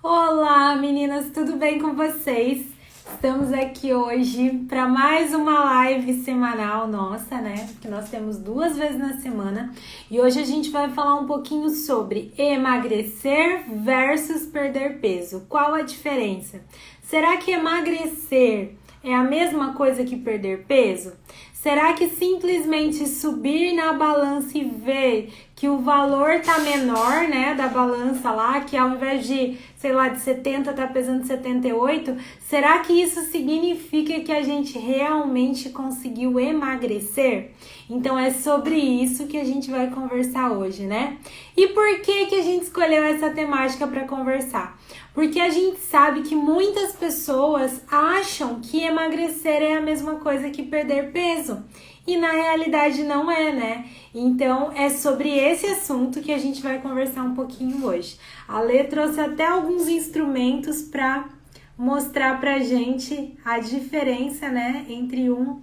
Olá, meninas, tudo bem com vocês? Estamos aqui hoje para mais uma live semanal nossa, né? Que nós temos 2 vezes na semana. E hoje a gente vai falar um pouquinho sobre emagrecer versus perder peso. Qual a diferença? Será que emagrecer é a mesma coisa que perder peso? Será que simplesmente subir na balança e ver que o valor tá menor, né, da balança lá, que ao invés de, sei lá, de 70 tá pesando 78, será que isso significa que a gente realmente conseguiu emagrecer? Então é sobre isso que a gente vai conversar hoje, né? E por que a gente escolheu essa temática para conversar? Porque a gente sabe que muitas pessoas acham que emagrecer é a mesma coisa que perder peso. E na realidade não é, né? Então é sobre esse assunto que a gente vai conversar um pouquinho hoje. A Lê trouxe até alguns instrumentos para mostrar pra gente a diferença, né, entre um.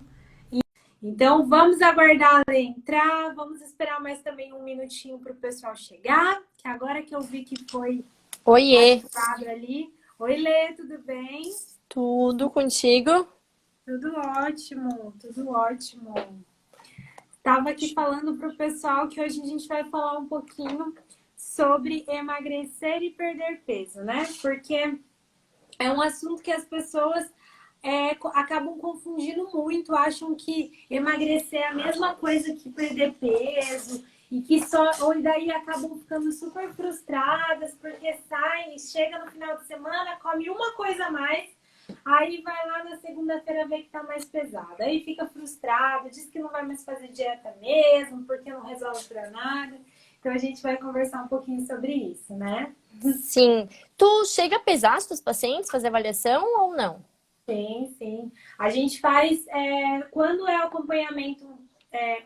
Então vamos aguardar a Lê entrar, vamos esperar mais também um minutinho para o pessoal chegar, que agora que eu vi que foi Oiê, ativado ali. Oi, Lê, tudo bem? tudo contigo? Tudo ótimo, tudo ótimo. Estava aqui falando para o pessoal que hoje a gente vai falar um pouquinho sobre emagrecer e perder peso, né? Porque é um assunto que as pessoas acabam confundindo muito, acham que emagrecer é a mesma coisa que perder peso e que só, ou daí acabam ficando super frustradas porque saem, chega no final de semana, come uma coisa a mais, aí vai lá na segunda-feira ver que tá mais pesada, aí fica frustrada, diz que não vai mais fazer dieta mesmo, porque não resolve pra nada. Então a gente vai conversar um pouquinho sobre isso, né? Sim. Tu chega a pesar os teus pacientes, fazer avaliação ou não? Sim, sim. A gente faz, quando é o acompanhamento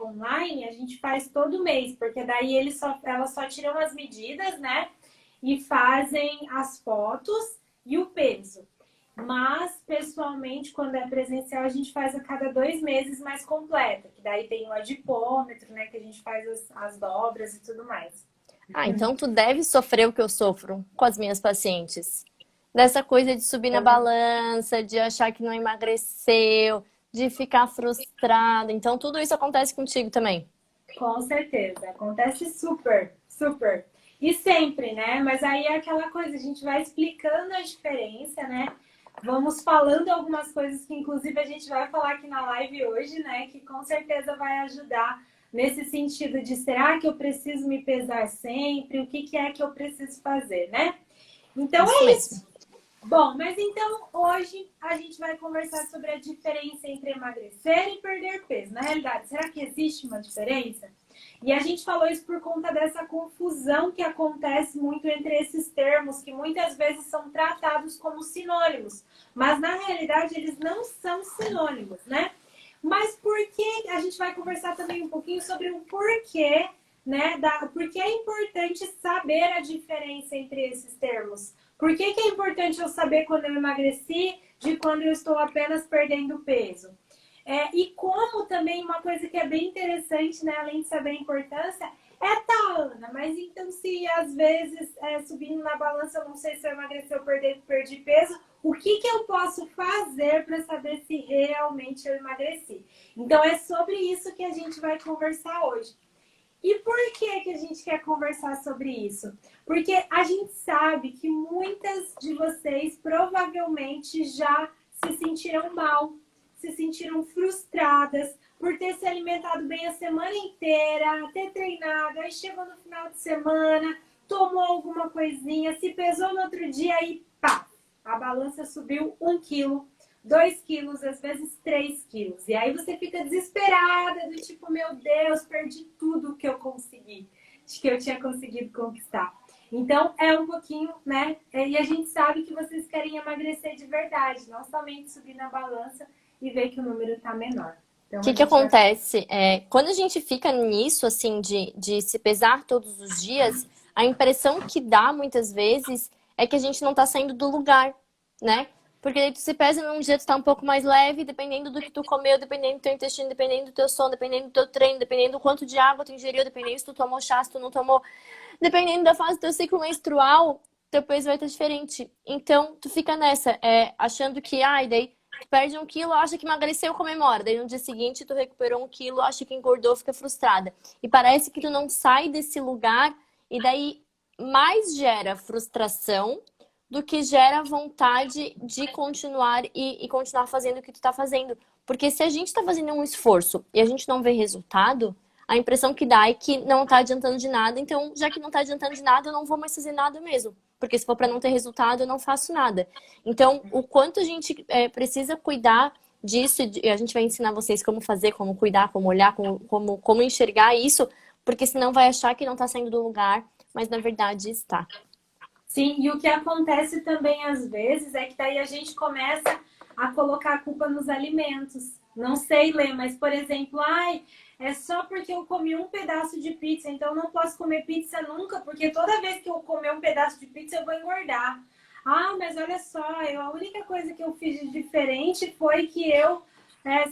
online, a gente faz todo mês, porque daí elas só tiram as medidas, né? E fazem as fotos e o peso. Mas, pessoalmente, quando é presencial, a gente faz a cada 2 meses mais completa, que daí tem o adipômetro, né? Que a gente faz as dobras e tudo mais. Ah, então tu deve sofrer o que eu sofro com as minhas pacientes. Dessa coisa de subir na balança, de achar que não emagreceu, de ficar frustrada. Então tudo isso acontece contigo também. Com certeza, acontece super, super. E sempre, né? Mas aí é aquela coisa, a gente vai explicando a diferença, né? Vamos falando algumas coisas que, inclusive, a gente vai falar aqui na live hoje, né? Que com certeza vai ajudar nesse sentido de será que eu preciso me pesar sempre? O que é que eu preciso fazer, né? Então Isso é mesmo. isso. Bom, mas então hoje a gente vai conversar sobre a diferença entre emagrecer e perder peso. Na realidade, será que existe uma diferença? E a gente falou isso por conta dessa confusão que acontece muito entre esses termos, que muitas vezes são tratados como sinônimos, mas na realidade eles não são sinônimos, né? Mas por que a gente vai conversar também um pouquinho sobre o porquê, né? Porque é importante saber a diferença entre esses termos. Por que é importante eu saber quando eu emagreci de quando eu estou apenas perdendo peso? E como também uma coisa que é bem interessante, né, além de saber a importância, tá, Ana, mas então se às vezes subindo na balança eu não sei se eu emagreci ou perdi peso, o que eu posso fazer para saber se realmente eu emagreci? Então é sobre isso que a gente vai conversar hoje. E por que a gente quer conversar sobre isso? Porque a gente sabe que muitas de vocês provavelmente já se sentiram mal, se sentiram frustradas por ter se alimentado bem a semana inteira, ter treinado, aí chegou no final de semana, tomou alguma coisinha, se pesou no outro dia e pá, a balança subiu 1 quilo, 2 quilos, às vezes 3 quilos. E aí você fica desesperada, do tipo, meu Deus, perdi tudo que eu consegui, que eu tinha conseguido conquistar. Então, é um pouquinho, né? E a gente sabe que vocês querem emagrecer de verdade, não somente subir na balança e ver que o número tá menor. O Então, a que gente vai. acontece? Quando a gente fica nisso, assim, de se pesar todos os dias, a impressão que dá muitas vezes é que a gente não tá saindo do lugar, né? Porque daí tu se pesa num dia tu tá um pouco mais leve, dependendo do que tu comeu, dependendo do teu intestino, dependendo do teu sono, dependendo do teu treino, dependendo do quanto de água tu ingeriu, dependendo se tu tomou chá, se tu não tomou, dependendo da fase do teu ciclo menstrual, teu peso vai estar diferente. Então, tu fica nessa, achando que, daí tu perde 1 quilo, acha que emagreceu, comemora. Daí no dia seguinte tu recuperou 1 quilo, acha que engordou, fica frustrada. E parece que tu não sai desse lugar e daí mais gera frustração do que gera vontade de continuar e continuar fazendo o que tu tá fazendo. Porque se a gente tá fazendo um esforço e a gente não vê resultado, a impressão que dá é que não tá adiantando de nada. Então, já que não tá adiantando de nada, eu não vou mais fazer nada mesmo. Porque se for para não ter resultado, eu não faço nada. Então, o quanto a gente precisa cuidar disso, e a gente vai ensinar vocês como fazer, como cuidar, como olhar, como enxergar isso, porque senão vai achar que não tá saindo do lugar, mas na verdade está. Sim, e o que acontece também às vezes é que daí a gente começa a colocar a culpa nos alimentos. Não sei, Lê, mas por exemplo, é só porque eu comi um pedaço de pizza, então eu não posso comer pizza nunca, porque toda vez que eu comer um pedaço de pizza eu vou engordar. Mas olha só, a única coisa que eu fiz de diferente foi que eu,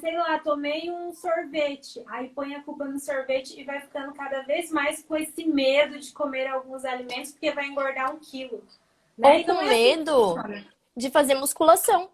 sei lá, tomei um sorvete. Aí põe a culpa no sorvete e vai ficando cada vez mais com esse medo de comer alguns alimentos, porque vai engordar 1 quilo. Né? Ou com medo de fazer musculação.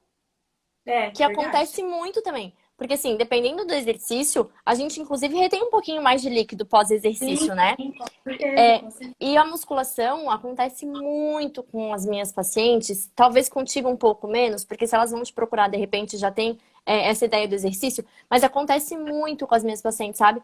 Que verdade. Acontece muito também. Porque, assim, dependendo do exercício, a gente, inclusive, retém um pouquinho mais de líquido pós-exercício, né? Sim, com certeza. E a musculação acontece muito com as minhas pacientes, talvez contigo um pouco menos, porque se elas vão te procurar, de repente, já tem essa ideia do exercício, mas acontece muito com as minhas pacientes, sabe?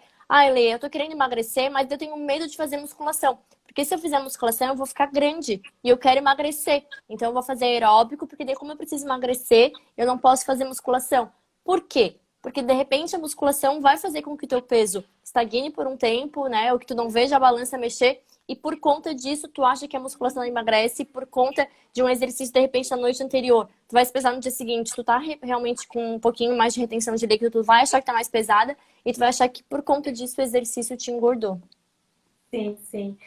Lê, eu tô querendo emagrecer, mas eu tenho medo de fazer musculação. Porque se eu fizer musculação, eu vou ficar grande e eu quero emagrecer. Então, eu vou fazer aeróbico, porque daí, como eu preciso emagrecer, eu não posso fazer musculação. Por quê? Porque, de repente, a musculação vai fazer com que o teu peso estagne por um tempo, né? Ou que tu não veja a balança mexer. E por conta disso, tu acha que a musculação não emagrece por conta de um exercício, de repente, na noite anterior. Tu vai se pesar no dia seguinte, tu tá realmente com um pouquinho mais de retenção de líquido, tu vai achar que tá mais pesada e tu vai achar que por conta disso o exercício te engordou. Sim, sim.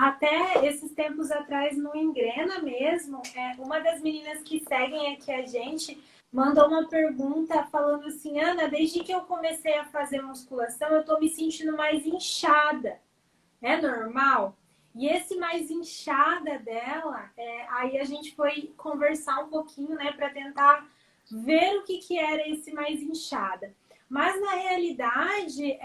Até esses tempos atrás, no Engrena mesmo, uma das meninas que seguem aqui a gente mandou uma pergunta falando assim, Ana, desde que eu comecei a fazer musculação, eu tô me sentindo mais inchada. É normal? E esse mais inchada dela, aí a gente foi conversar um pouquinho, né, para tentar ver o que era esse mais inchada. Mas na realidade,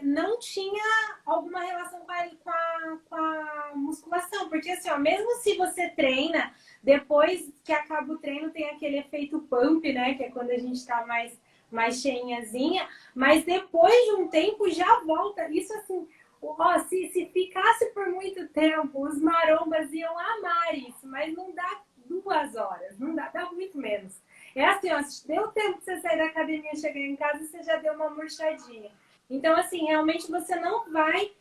não tinha alguma relação com a musculação, porque assim, mesmo se você treina, depois que acaba o treino tem aquele efeito pump, né, que é quando a gente tá mais cheinhazinha, mas depois de um tempo já volta. Isso assim, se ficasse por muito tempo, os marombas iam amar isso, mas não dá 2 horas, não dá muito menos. Assim, se deu tempo de você sair da academia e chegar em casa, você já deu uma murchadinha. Então, assim, realmente você não vai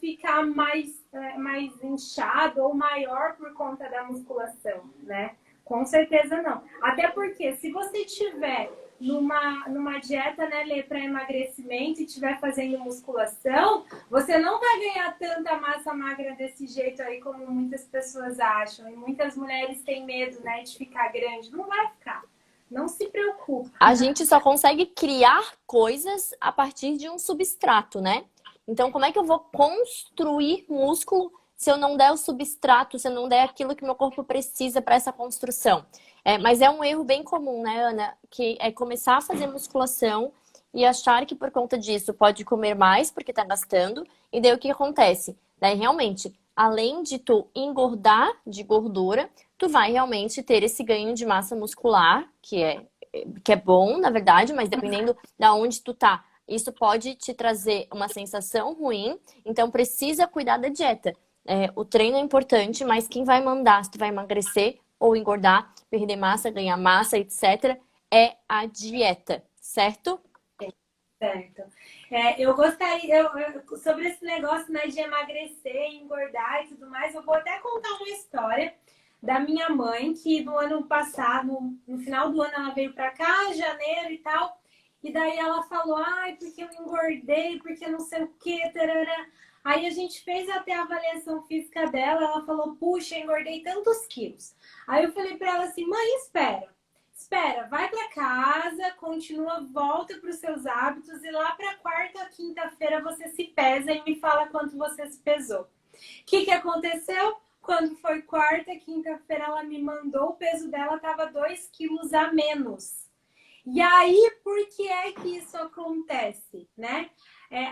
ficar mais inchado ou maior por conta da musculação, né? Com certeza não. Até porque se você tiver numa dieta, né, Lê, para emagrecimento e estiver fazendo musculação, você não vai ganhar tanta massa magra desse jeito aí como muitas pessoas acham. E muitas mulheres têm medo, né, de ficar grande. Não vai ficar. Não se preocupe. A gente só consegue criar coisas a partir de um substrato, né? Então, como é que eu vou construir músculo se eu não der o substrato, se eu não der aquilo que meu corpo precisa para essa construção? Mas é um erro bem comum, né, Ana? Que é começar a fazer musculação e achar que por conta disso pode comer mais porque tá gastando. E daí o que acontece? Daí realmente, além de tu engordar de gordura, tu vai realmente ter esse ganho de massa muscular, que é bom, na verdade, mas dependendo de onde tu tá, isso pode te trazer uma sensação ruim. Então precisa cuidar da dieta. O treino é importante, mas quem vai mandar se tu vai emagrecer ou engordar, perder massa, ganhar massa, etc., é a dieta, certo? Certo. Eu gostaria, sobre esse negócio, né, de emagrecer, engordar e tudo mais, eu vou até contar uma história da minha mãe, que no ano passado, no final do ano, ela veio pra cá, janeiro e tal, e daí ela falou, porque eu engordei, porque não sei o que, tarará. Aí a gente fez até a avaliação física dela, ela falou, puxa, engordei tantos quilos. Aí eu falei pra ela assim, mãe, espera, vai pra casa, continua, volta pros seus hábitos e lá pra quarta, quinta-feira você se pesa e me fala quanto você se pesou. O que aconteceu? Quando foi quarta, quinta-feira, ela me mandou, o peso dela tava 2 quilos a menos. E aí, por que é que isso acontece, né?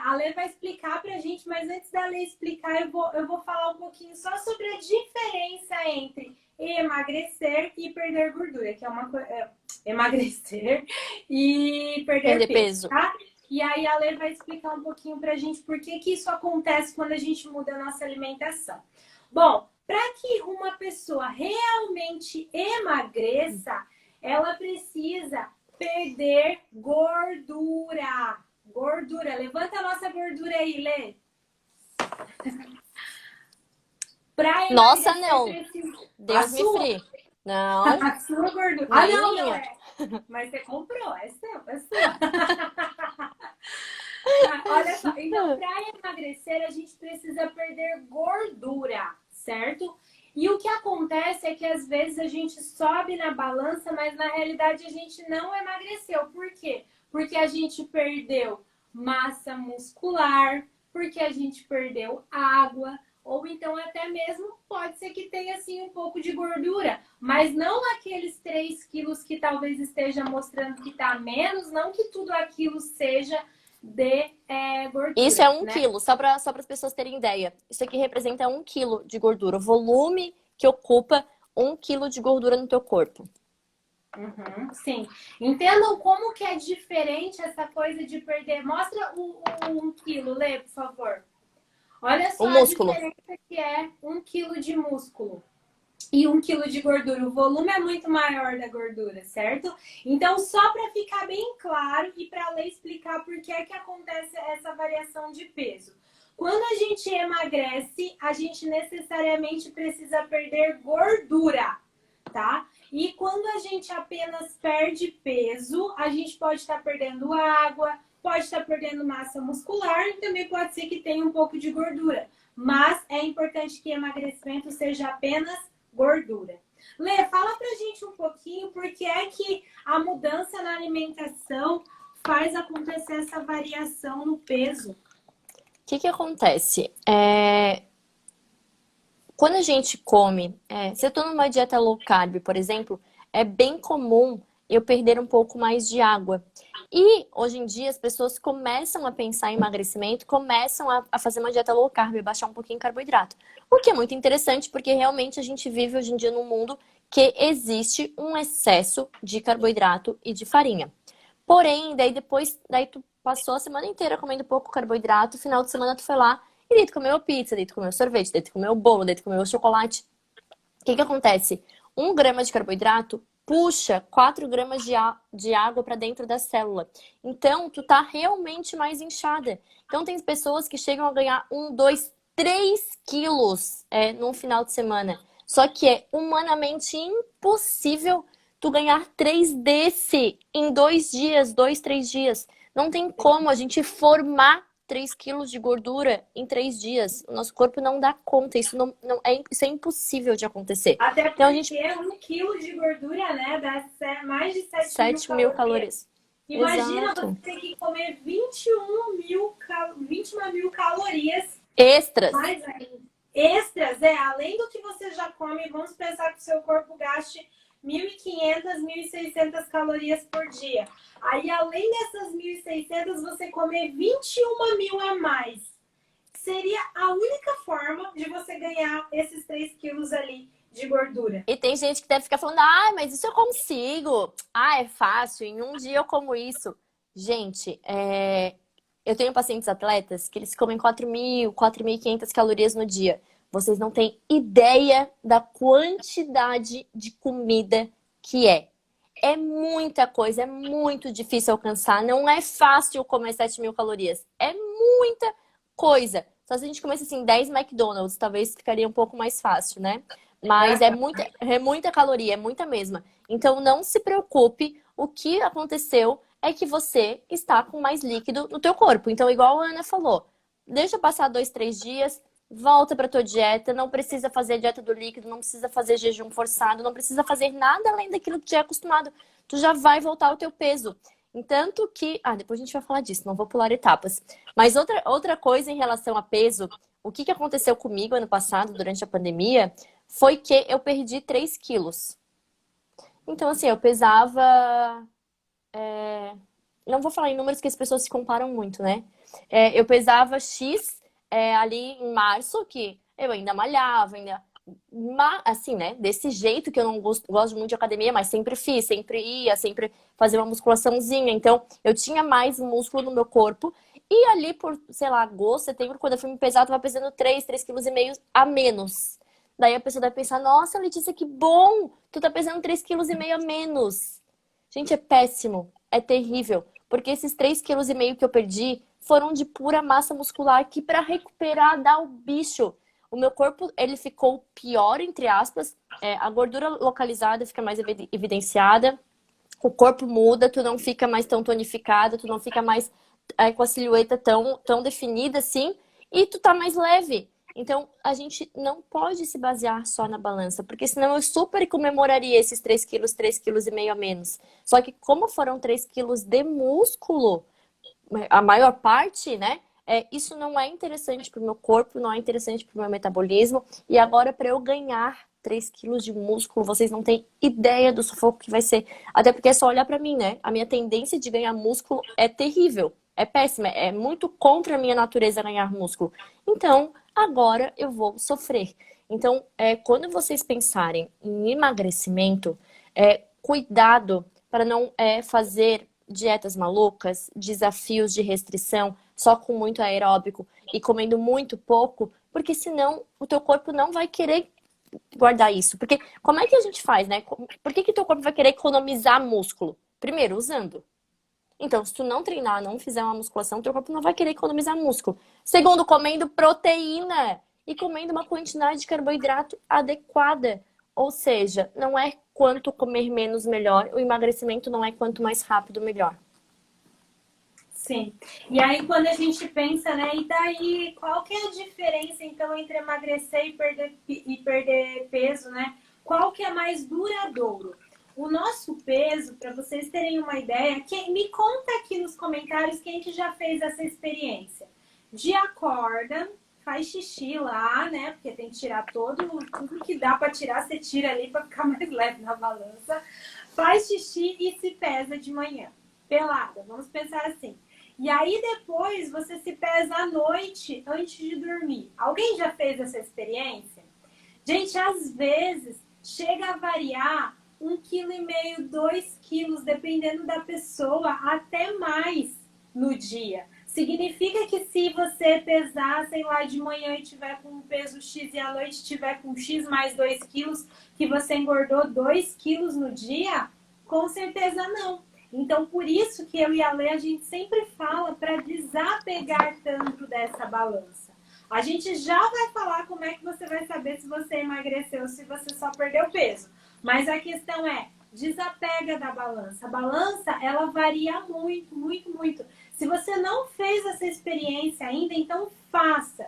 A Lê vai explicar pra gente, mas antes da Lê explicar, eu vou falar um pouquinho só sobre a diferença entre emagrecer e perder gordura, que é uma coisa... emagrecer e perder peso, tá? E aí a Lê vai explicar um pouquinho pra gente por que que isso acontece quando a gente muda a nossa alimentação. Bom, para que uma pessoa realmente emagreça, ela precisa perder gordura. Gordura. Levanta a nossa gordura aí, Lê. Pra emagrecer, Nossa, não. precisa... Deus me livre. Não. A sua gordura. Ah, não, não é. Mas você comprou, é seu, é sua. Olha só, então para emagrecer a gente precisa perder gordura, certo? E o que acontece é que às vezes a gente sobe na balança, mas na realidade a gente não emagreceu. Por quê? Porque a gente perdeu massa muscular, porque a gente perdeu água, ou então até mesmo pode ser que tenha assim um pouco de gordura, mas não aqueles 3 quilos que talvez esteja mostrando que está menos, não que tudo aquilo seja de gordura. Isso é 1 né? quilo, só para as pessoas terem ideia. Isso aqui representa 1 quilo de gordura, o volume que ocupa 1 quilo de gordura no teu corpo. Uhum, sim. Entendam como que é diferente essa coisa de perder. Mostra o 1 quilo, Lê, por favor. Olha só a diferença que é 1 quilo de músculo e 1 quilo de gordura. O volume é muito maior da gordura, certo? Então, só para ficar bem claro e para Lê explicar por que é que acontece essa variação de peso. Quando a gente emagrece, a gente necessariamente precisa perder gordura, tá? E quando a gente apenas perde peso, a gente pode estar perdendo água, pode estar perdendo massa muscular e também pode ser que tenha um pouco de gordura. Mas é importante que emagrecimento seja apenas gordura. Lê, fala pra gente um pouquinho por que é que a mudança na alimentação faz acontecer essa variação no peso. O que acontece? Quando a gente come, se eu tô numa dieta low carb, por exemplo, é bem comum eu perder um pouco mais de água. E hoje em dia as pessoas começam a pensar em emagrecimento, começam a fazer uma dieta low carb, baixar um pouquinho o carboidrato. O que é muito interessante, porque realmente a gente vive hoje em dia num mundo que existe um excesso de carboidrato e de farinha. Porém, daí tu passou a semana inteira comendo pouco carboidrato, final de semana tu foi lá e daí tu comeu pizza, daí tu comeu sorvete, daí tu comeu bolo, daí tu comeu chocolate. O que acontece? 1 grama de carboidrato puxa 4 gramas de água para dentro da célula. Então, tu tá realmente mais inchada. Então, tem pessoas que chegam a ganhar 1, 2, 3 quilos num final de semana. Só que é humanamente impossível tu ganhar 3 desse em 2 dias, 2, 3 dias. Não tem como a gente formar 3 quilos de gordura em 3 dias. O nosso corpo não dá conta. Isso, isso é impossível de acontecer. Até porque então, a gente... 1 quilo de gordura, né, dá mais de 7 mil calorias. Imagina Exato. você ter que comer 21 mil calorias. Extras. Mais ainda. Extras, além do que você já come, vamos pensar que o seu corpo gaste 1.500, 1.600 calorias por dia. Aí, além dessas 1.600, você comer 21 mil a mais. Seria a única forma de você ganhar esses 3 quilos ali de gordura. E tem gente que deve ficar falando, mas isso eu consigo. É fácil, em um dia eu como isso. Gente, eu tenho pacientes atletas que eles comem 4.000, 4.500 calorias no dia. Vocês não têm ideia da quantidade de comida que é. É muita coisa, é muito difícil alcançar. Não é fácil comer 7.000 calorias. É muita coisa. Só se a gente comesse assim 10 McDonald's, talvez ficaria um pouco mais fácil, né? Mas é muita caloria, é muita mesma. Então não se preocupe, o que aconteceu é que você está com mais líquido no teu corpo. Então, igual a Ana falou, deixa passar 2, 3 dias, volta para tua dieta, não precisa fazer dieta do líquido, não precisa fazer jejum forçado, não precisa fazer nada além daquilo que tu já é acostumado. Tu já vai voltar ao teu peso. Entanto que... Ah, depois a gente vai falar disso, não vou pular etapas. Mas outra coisa em relação a peso, o que aconteceu comigo ano passado, durante a pandemia, foi que eu perdi 3 quilos. Então, assim, eu pesava... Não vou falar em números que as pessoas se comparam muito, né? Eu pesava X ali em março, que eu ainda malhava, ainda... Assim, né? Desse jeito que eu não gosto muito de academia, mas sempre fiz, sempre ia, sempre fazia uma musculaçãozinha. Então, eu tinha mais músculo no meu corpo. E ali por, sei lá, agosto, setembro, quando eu fui me pesar, eu tava pesando 3,5 kg a menos. Daí a pessoa vai pensar, nossa, Letícia, que bom! Tu tá pesando 3,5 kg a menos. Gente, é péssimo, é terrível. Porque esses 3,5 kg que eu perdi foram de pura massa muscular que para recuperar dá o bicho. O meu corpo, ele ficou pior, entre aspas. A gordura localizada fica mais evidenciada. O corpo muda, tu não fica mais tão tonificada, tu não fica mais com a silhueta tão definida assim. E tu tá mais leve. Então, a gente não pode se basear só na balança, porque senão eu super comemoraria esses 3 quilos, 3,5 kg a menos. Só que como foram 3 quilos de músculo, a maior parte, né? Isso não é interessante para o meu corpo, não é interessante para o meu metabolismo. E agora, para eu ganhar 3 quilos de músculo, vocês não têm ideia do sufoco que vai ser. Até porque é só olhar para mim, né? A minha tendência de ganhar músculo é terrível, é péssima, é muito contra a minha natureza ganhar músculo. Então, agora eu vou sofrer. Então, quando vocês pensarem em emagrecimento, cuidado para não fazer dietas malucas, desafios de restrição, só com muito aeróbico e comendo muito pouco, porque senão o teu corpo não vai querer guardar isso. Porque como é que a gente faz, né? Por que teu corpo vai querer economizar músculo? Primeiro, usando. Então, se tu não treinar, não fizer uma musculação, teu corpo não vai querer economizar músculo. Segundo, comendo proteína e comendo uma quantidade de carboidrato adequada. Ou seja, não é quanto comer menos melhor, o emagrecimento não é quanto mais rápido melhor. Sim. E aí, quando a gente pensa, né? E daí, qual que é a diferença, então, entre emagrecer e perder peso, né? Qual que é mais duradouro? O nosso peso, para vocês terem uma ideia, me conta aqui nos comentários quem que já fez essa experiência. De acorda, faz xixi lá, né? Porque tem que tirar tudo que dá para tirar, você tira ali para ficar mais leve na balança. Faz xixi e se pesa de manhã. Pelada, vamos pensar assim. E aí depois você se pesa à noite antes de dormir. Alguém já fez essa experiência? Gente, às vezes chega a variar 1,5 kg, 2 quilos, dependendo da pessoa, até mais no dia. Significa que se você pesar, sei lá, de manhã e tiver com um peso X e à noite tiver com X mais 2 quilos, que você engordou 2 quilos no dia? Com certeza não. Então, por isso que eu e a Lê, a gente sempre fala para desapegar tanto dessa balança. A gente já vai falar como é que você vai saber se você emagreceu ou se você só perdeu peso. Mas a questão é, desapega da balança. A balança, ela varia muito, muito, muito. Se você não fez essa experiência ainda, então faça.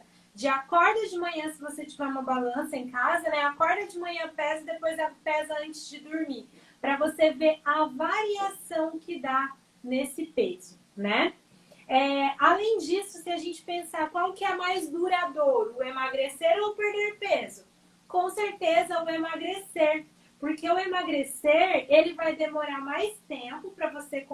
Acorda de manhã, se você tiver uma balança em casa, né? Acorda de manhã, pesa e depois pesa antes de dormir. Para você ver a variação que dá nesse peso, né? Além disso, se a gente pensar qual que é mais duradouro, o emagrecer ou perder peso? Com certeza o emagrecer. Porque o emagrecer, ele vai demorar mais tempo para você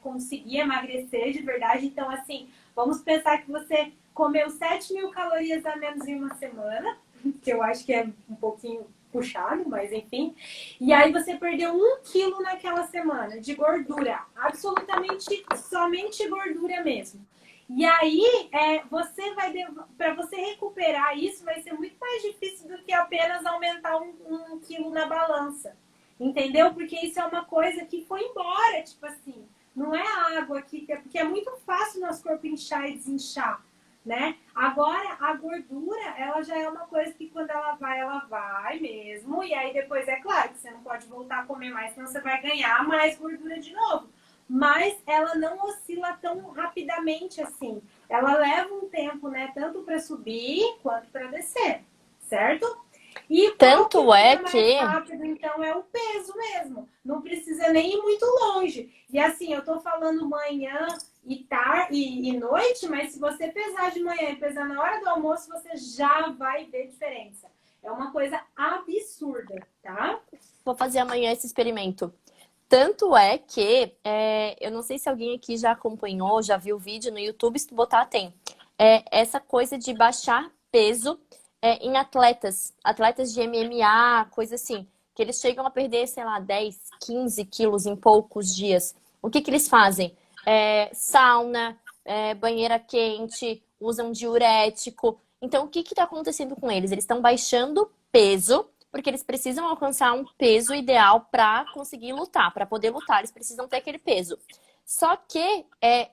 conseguir emagrecer de verdade. Então, assim, vamos pensar que você comeu 7.000 calorias a menos em uma semana, que eu acho que é um pouquinho puxado, mas enfim. E aí você perdeu 1 quilo naquela semana de gordura, absolutamente somente gordura mesmo. E aí, para você recuperar isso, vai ser muito mais difícil do que apenas aumentar 1 quilo na balança. Entendeu? Porque isso é uma coisa que foi embora, tipo assim. Não é a água aqui, porque é muito fácil o nosso corpo inchar e desinchar, né? Agora, a gordura, ela já é uma coisa que quando ela vai mesmo. E aí depois, é claro que você não pode voltar a comer mais, senão você vai ganhar mais gordura de novo. Mas ela não oscila tão rapidamente assim. Ela leva um tempo, né? Tanto para subir quanto para descer, certo? E qual que Tanto é é mais que rápido, então, é o peso mesmo. Não precisa nem ir muito longe. E assim, eu tô falando manhã e tarde e noite, mas se você pesar de manhã e pesar na hora do almoço, você já vai ver diferença. É uma coisa absurda, tá? vou fazer amanhã esse experimento. Tanto é que, eu não sei se alguém aqui já acompanhou, já viu o vídeo no YouTube, se tu botar, tem. Essa coisa de baixar peso em atletas de MMA, coisa assim, que eles chegam a perder, sei lá, 10, 15 quilos em poucos dias. O que que eles fazem? Sauna, banheira quente, usam diurético. Então, o que que está acontecendo com eles? Eles estão baixando peso porque eles precisam alcançar um peso ideal para conseguir lutar, para poder lutar, eles precisam ter aquele peso. Só que,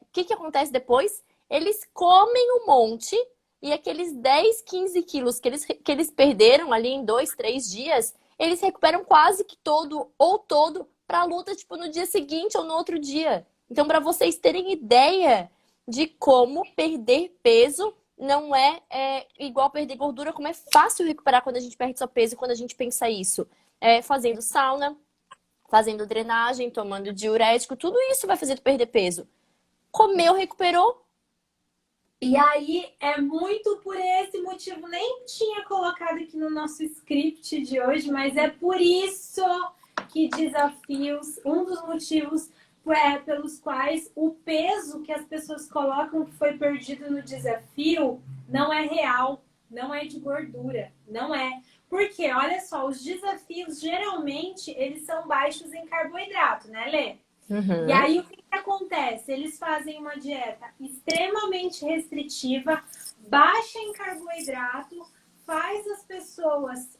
o que que acontece depois? Eles comem um monte e aqueles 10, 15 quilos que eles perderam ali em 2, 3 dias, eles recuperam quase que todo ou todo para a luta, tipo, no dia seguinte ou no outro dia. Então, para vocês terem ideia de como perder peso não é igual perder gordura, como é fácil recuperar quando a gente perde só peso, quando a gente pensa isso. Fazendo sauna, fazendo drenagem, tomando diurético, tudo isso vai fazer tu perder peso. Comeu, recuperou. E aí é muito por esse motivo, nem tinha colocado aqui no nosso script de hoje, mas é por isso que desafios, um dos motivos pelos quais o peso que as pessoas colocam que foi perdido no desafio não é real, não é de gordura, não é. Porque, olha só, os desafios geralmente eles são baixos em carboidrato, né, Lê? E Uhum. aí o que acontece? Eles fazem uma dieta extremamente restritiva, baixa em carboidrato, faz as pessoas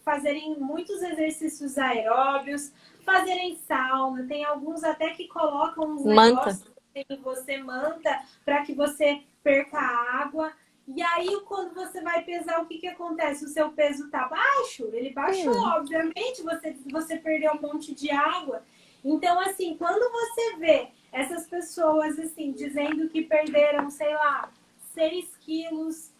fazerem muitos exercícios aeróbios, fazerem sauna, tem alguns até que colocam uns Manta. negócios em você manta para que você perca água. E aí, quando você vai pesar, o que, que acontece? O seu peso tá baixo? Ele baixou, obviamente, você perdeu um monte de água. Então, assim, quando você vê essas pessoas, assim, dizendo que perderam, sei lá, 6 quilos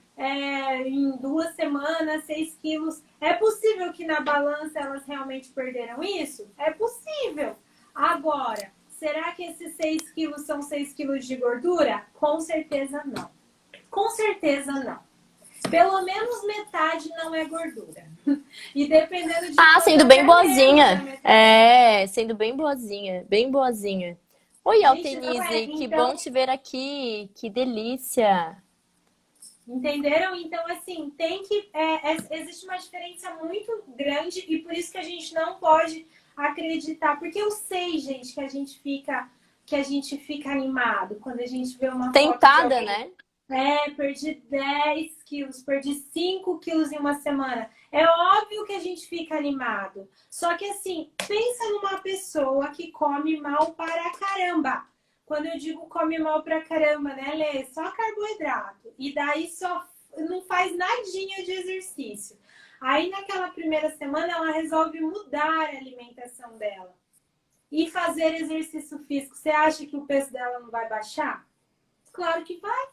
em 2 semanas, 6 quilos, é possível que na balança elas realmente perderam isso? É possível. Agora, será que esses 6 quilos são 6 quilos de gordura? Com certeza não. Com certeza não. Pelo menos metade não é gordura. E dependendo de Ah, quanto, sendo até bem menos da boazinha. metade. Sendo bem boazinha, bem boazinha. Oi, Gente, não é. Altenise, que bom Então, te ver aqui. Que delícia. entenderam? Então, assim, tem que. Existe uma diferença muito grande e por isso que a gente não pode acreditar. Porque eu sei, gente, que a gente fica animado quando a gente vê uma foto de Tentada, alguém. né? Perdi 10 quilos, perdi 5 quilos em uma semana. É óbvio que a gente fica animado. Só que assim, pensa numa pessoa que come mal para caramba. Quando eu digo come mal pra caramba, né, Lê? Só carboidrato. E daí só não faz nadinha de exercício. Aí naquela primeira semana ela resolve mudar a alimentação dela e fazer exercício físico. Você acha que o peso dela não vai baixar? Claro que vai.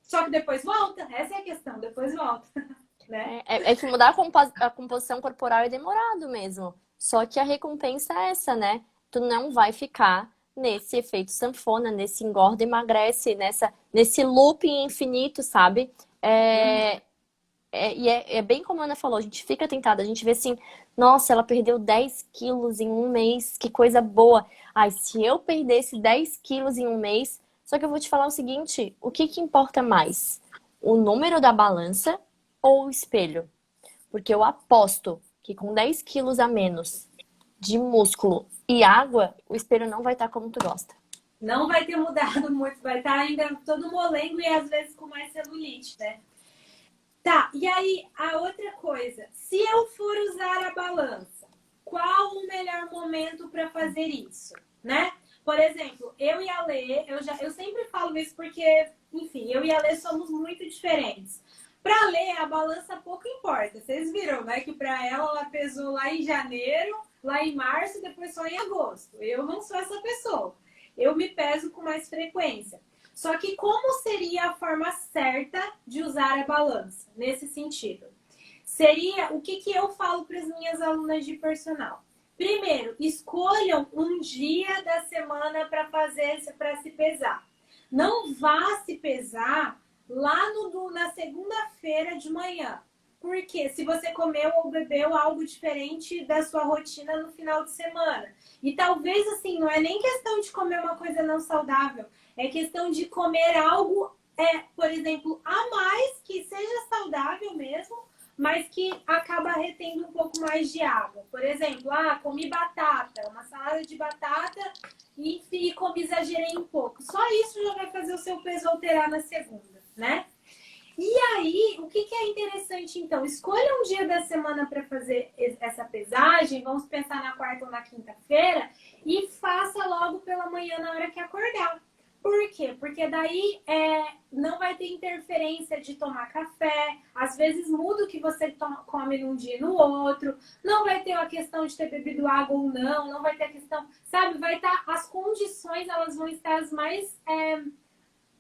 Só que depois volta. Essa é a questão. Depois volta. Né? É que mudar a composição corporal é demorado mesmo. Só que a recompensa é essa, né? Tu não vai ficar nesse efeito sanfona, nesse engorda e emagrece, nesse looping infinito, sabe? E é bem como a Ana falou, a gente fica tentada, a gente vê assim, nossa, ela perdeu 10 quilos em um mês, que coisa boa. Ai, se eu perdesse 10 quilos em um mês, só que eu vou te falar o seguinte, o que que importa mais? O número da balança ou o espelho? Porque eu aposto que com 10 quilos a menos de músculo e água, o espelho não vai estar como tu gosta. Não vai ter mudado muito. Vai estar ainda todo molengo e às vezes com mais celulite, né? Tá, e aí a outra coisa. Se eu for usar a balança, qual o melhor momento para fazer isso, né? Por exemplo, eu e a Lê, eu sempre falo isso porque, enfim, eu e a Lê somos muito diferentes. Para Lê, a balança pouco importa. Vocês viram, né? Que para ela pesou lá em janeiro, lá em março, depois só em agosto. Eu não sou essa pessoa. Eu me peso com mais frequência. Só que como seria a forma certa de usar a balança nesse sentido? seria o que eu falo para as minhas alunas de personal. Primeiro, escolham um dia da semana para para se pesar. Não vá se pesar lá na segunda-feira de manhã. Porque se você comeu ou bebeu algo diferente da sua rotina no final de semana. E talvez, assim, não é nem questão de comer uma coisa não saudável. É questão de comer algo, por exemplo, a mais, que seja saudável mesmo, mas que acaba retendo um pouco mais de água. Por exemplo, comi batata, uma salada de batata e comi, exagerei um pouco. Só isso já vai fazer o seu peso alterar na segunda, né? E aí, o que é interessante, então? Escolha um dia da semana para fazer essa pesagem, vamos pensar na quarta ou na quinta-feira, e faça logo pela manhã na hora que acordar. Por quê? Porque daí não vai ter interferência de tomar café, às vezes muda o que você come num dia e no outro, não vai ter a questão de ter bebido água ou não vai ter a questão, sabe? Vai estar, as condições, elas vão estar as mais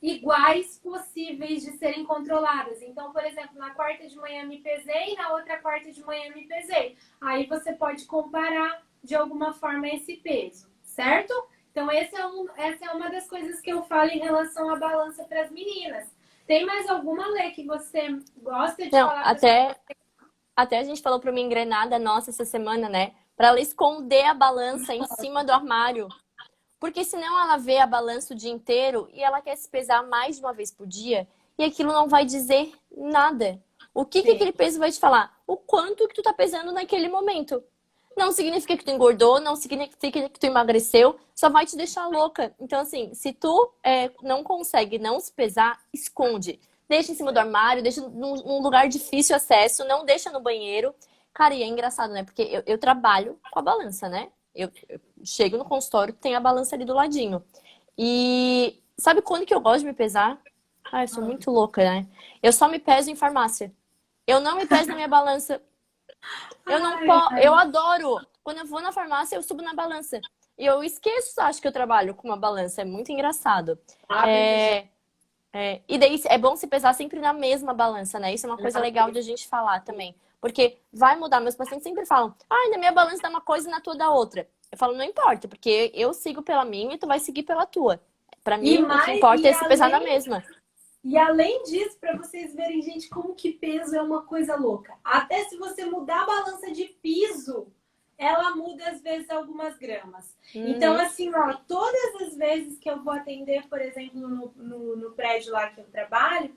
iguais possíveis de serem controladas. Então, por exemplo, na quarta de manhã me pesei, na outra quarta de manhã me pesei. Aí você pode comparar de alguma forma esse peso, certo? Então, essa é uma das coisas que eu falo em relação à balança para as meninas. Tem mais alguma, Lê, que você gosta de Não, falar? até a gente falou para uma engrenada nossa essa semana, né? Para ela esconder a balança em cima do armário. Porque senão ela vê a balança o dia inteiro e ela quer se pesar mais de uma vez por dia e aquilo não vai dizer nada. O que aquele peso vai te falar? O quanto que tu tá pesando naquele momento. Não significa que tu engordou, não significa que tu emagreceu, só vai te deixar louca. Então, assim, se tu não consegue não se pesar, esconde. Deixa em cima do armário, deixa num lugar de difícil acesso, não deixa no banheiro. Cara, e é engraçado, né? Porque eu trabalho com a balança, né? Eu chego no consultório, tem a balança ali do ladinho. E sabe quando que eu gosto de me pesar? Eu sou muito louca, né? Eu só me peso em farmácia. Eu não me peso na minha balança. Eu adoro. Quando eu vou na farmácia, eu subo na balança. E eu esqueço, acho que eu trabalho com uma balança. É muito engraçado. E daí é bom se pesar sempre na mesma balança, né? Isso é uma coisa legal de a gente falar também. Porque vai mudar. Meus pacientes sempre falam, na minha balança dá uma coisa e na tua dá outra. Eu falo, não importa, porque eu sigo pela minha e tu vai seguir pela tua. Pra mim, o que importa é se pesar na mesma. E além disso, para vocês verem, gente, como que peso é uma coisa louca. Até se você mudar a balança de piso, ela muda às vezes algumas gramas. Então, assim, todas as vezes que eu vou atender, por exemplo, no prédio lá que eu trabalho,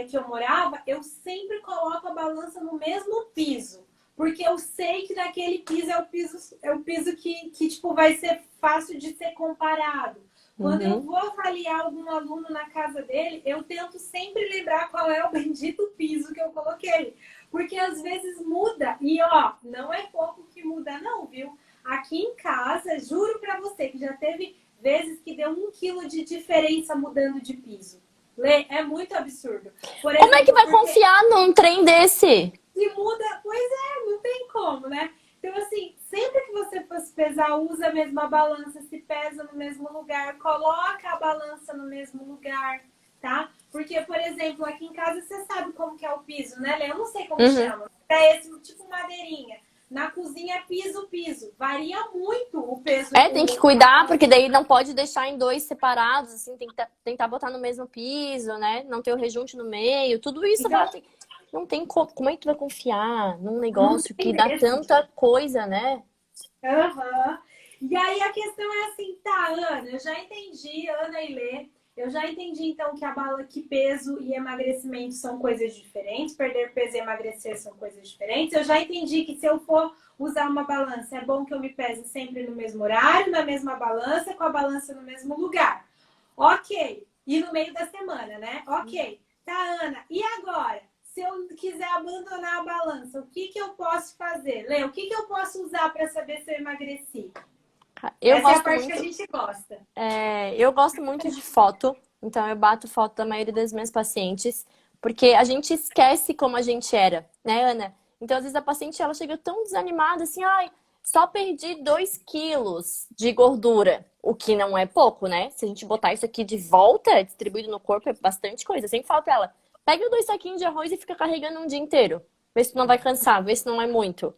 que eu morava, eu sempre coloco a balança no mesmo piso. Porque eu sei que naquele piso é o piso que tipo, vai ser fácil de ser comparado. Quando eu vou avaliar algum aluno na casa dele, eu tento sempre lembrar qual é o bendito piso que eu coloquei. Porque às vezes muda. E não é pouco que muda não, viu? Aqui em casa, juro pra você que já teve vezes que deu 1 quilo de diferença mudando de piso. Lê, é muito absurdo. Por exemplo, como é que vai confiar num trem desse? Se muda, pois não tem como, né? Então, assim, sempre que você for se pesar, usa a mesma balança, se pesa no mesmo lugar, coloca a balança no mesmo lugar, tá? Porque, por exemplo, aqui em casa você sabe como que é o piso, né, Lê? Eu não sei como chama. É esse tipo madeirinha. Na cozinha é piso. Varia muito o peso. Tem que cuidar, porque daí não pode deixar em dois separados, assim, tem que tentar botar no mesmo piso, né? Não ter o rejunte no meio, tudo isso então, não tem como é que tu vai confiar num negócio que dá tanta coisa, né? E aí a questão é assim, tá, Ana, eu já entendi, Ana e Lê, eu já entendi então que peso e emagrecimento são coisas diferentes, perder peso e emagrecer são coisas diferentes. Eu já entendi que se eu for usar uma balança, é bom que eu me pese sempre no mesmo horário, na mesma balança, com a balança no mesmo lugar. Ok. E no meio da semana, né? Ok. Tá, Ana. E agora? Se eu quiser abandonar a balança, o que eu posso fazer? Lê, o que eu posso usar para saber se eu emagreci? Essa é a parte que a gente gosta. Eu gosto muito de foto, então eu bato foto da maioria das minhas pacientes, porque a gente esquece como a gente era, né, Ana? Então, às vezes a paciente ela chega tão desanimada, assim, só perdi 2 quilos de gordura, o que não é pouco, né? Se a gente botar isso aqui de volta, distribuído no corpo, é bastante coisa. Eu sempre falo pra ela, pega 2 saquinhos de arroz e fica carregando um dia inteiro. vê se tu não vai cansar, vê se não é muito.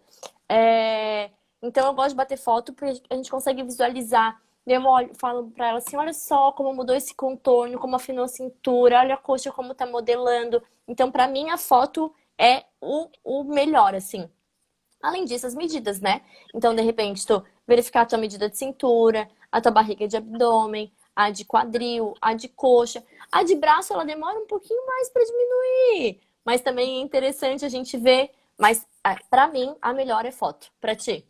Então eu gosto de bater foto porque a gente consegue visualizar. Eu olho, falo pra ela assim, olha só como mudou esse contorno, como afinou a cintura, olha a coxa como tá modelando. Então, pra mim, a foto é o melhor, assim. Além disso, as medidas, né? Então, de repente, tu verificar a tua medida de cintura, a tua barriga de abdômen, a de quadril, a de coxa. A de braço, ela demora um pouquinho mais pra diminuir. Mas também é interessante a gente ver. Mas, pra mim, a melhor é foto. Pra ti?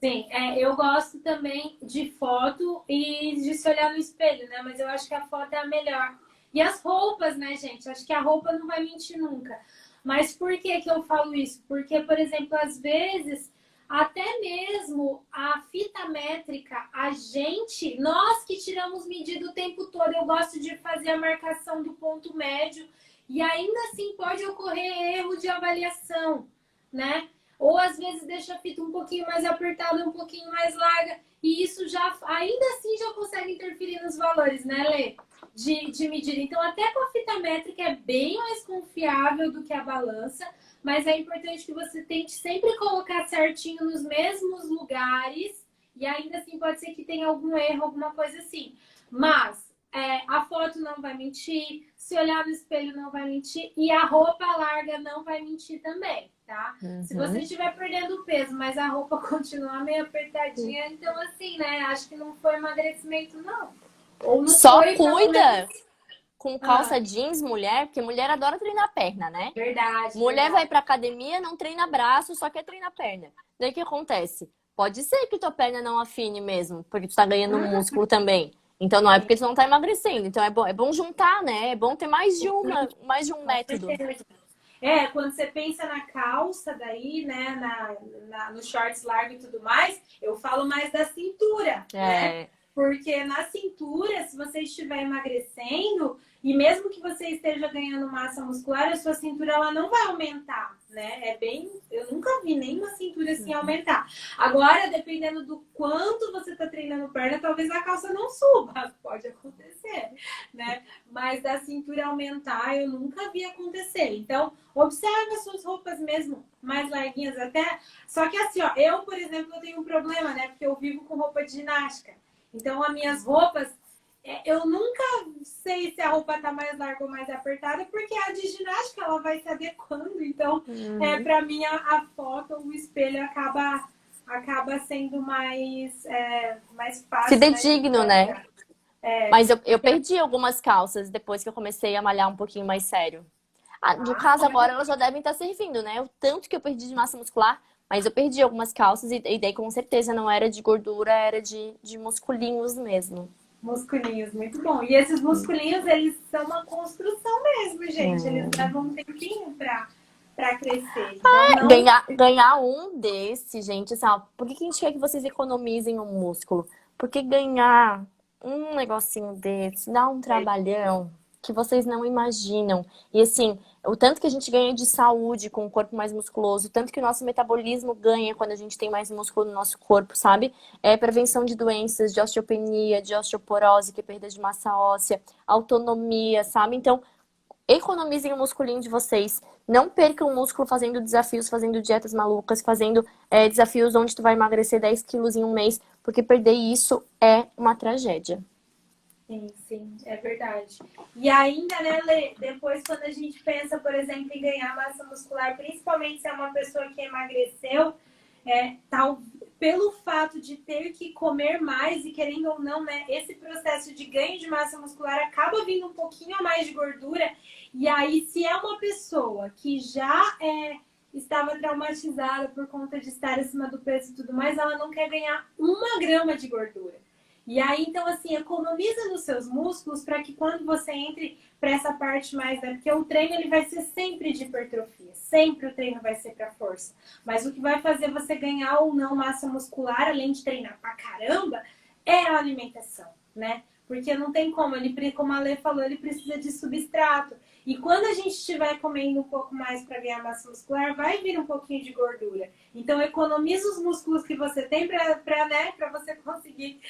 Sim, eu gosto também de foto e de se olhar no espelho, né? Mas eu acho que a foto é a melhor. E as roupas, né, gente? Acho que a roupa não vai mentir nunca. Mas por que que eu falo isso? Porque, por exemplo, às vezes, até mesmo a fita métrica, nós que tiramos medida o tempo todo, eu gosto de fazer a marcação do ponto médio e ainda assim pode ocorrer erro de avaliação, né? Ou às vezes deixa a fita um pouquinho mais apertada, um pouquinho mais larga, e isso já, ainda assim, já consegue interferir nos valores, né, Lê? De medida. Então, até com a fita métrica é bem mais confiável do que a balança, mas é importante que você tente sempre colocar certinho nos mesmos lugares, e ainda assim pode ser que tenha algum erro, alguma coisa assim. Mas a foto não vai mentir, se olhar no espelho não vai mentir, e a roupa larga não vai mentir também, tá? Se você Uhum. estiver perdendo peso, mas a roupa continuar meio apertadinha, então assim, né? Acho que não foi emagrecimento, não. Ou não Só foi, pelo cuida menos. com Ah, calça jeans, mulher, porque mulher adora treinar perna, né? verdade, Mulher vai verdade. pra academia, não treina braço, só quer treinar perna. Daí o que acontece? Pode ser que tua perna não afine mesmo, porque tu tá ganhando músculo também. Então não é porque tu não tá emagrecendo. Então é bom juntar, né? É bom ter mais de um Com método. certeza. Quando você pensa na calça daí, né, no shorts largo e tudo mais, eu falo mais da cintura, né? É. Porque na cintura, se você estiver emagrecendo, e mesmo que você esteja ganhando massa muscular, a sua cintura ela não vai aumentar, né? Eu nunca vi nenhuma cintura assim aumentar. Agora, dependendo do quanto você está treinando perna, talvez a calça não suba, pode acontecer, né? Mas da cintura aumentar, eu nunca vi acontecer. Então, observe as suas roupas mesmo, mais larguinhas até. Só que assim, ó, eu, por exemplo, eu tenho um problema, né? Porque eu vivo com roupa de ginástica. Então, as minhas roupas, eu nunca sei se a roupa tá mais larga ou mais apertada, porque a de ginástica, ela vai se adequando. Então, Uhum. para mim, a foto, o espelho acaba sendo mais fácil, né, de Fidedigno, né? visualizar. É, Mas eu porque perdi algumas calças depois que eu comecei a malhar um pouquinho mais sério. No caso olha, agora, elas já devem estar servindo, né? O tanto que eu perdi de massa muscular, mas eu perdi algumas calças e daí com certeza não era de gordura, era de musculinhos mesmo. musculinhos, muito bom. E esses musculinhos, eles são uma construção mesmo, gente. Eles levam um tempinho para crescer. Então, não. Ganhar um desse, gente, assim, ó, por que a gente quer que vocês economizem um músculo? Porque ganhar um negocinho desse dá um trabalhão que vocês não imaginam. E assim, o tanto que a gente ganha de saúde com o corpo mais musculoso, o tanto que o nosso metabolismo ganha quando a gente tem mais músculo no nosso corpo, sabe? É prevenção de doenças, de osteopenia, de osteoporose, que é perda de massa óssea, autonomia, sabe? Então, economizem o musculinho de vocês. Não percam o músculo fazendo desafios, fazendo dietas malucas, fazendo desafios onde tu vai emagrecer 10 quilos em um mês, porque perder isso é uma tragédia. Sim, sim, é verdade. E ainda, né, Lê, depois quando a gente pensa, por exemplo, em ganhar massa muscular, principalmente se é uma pessoa que emagreceu, tal, pelo fato de ter que comer mais e querendo ou não, né, esse processo de ganho de massa muscular acaba vindo um pouquinho a mais de gordura. E aí, se é uma pessoa que já estava traumatizada por conta de estar acima do peso e tudo mais, ela não quer ganhar 1 grama de gordura. E aí, então, assim, economiza nos seus músculos para que quando você entre para essa parte mais, né? Porque o treino ele vai ser sempre de hipertrofia, sempre o treino vai ser para força. Mas o que vai fazer você ganhar ou não massa muscular, além de treinar pra caramba, é a alimentação, né? Porque não tem como, como a Lê falou, ele precisa de substrato. E quando a gente estiver comendo um pouco mais para ganhar massa muscular, vai vir um pouquinho de gordura. Então, economiza os músculos que você tem para você conseguir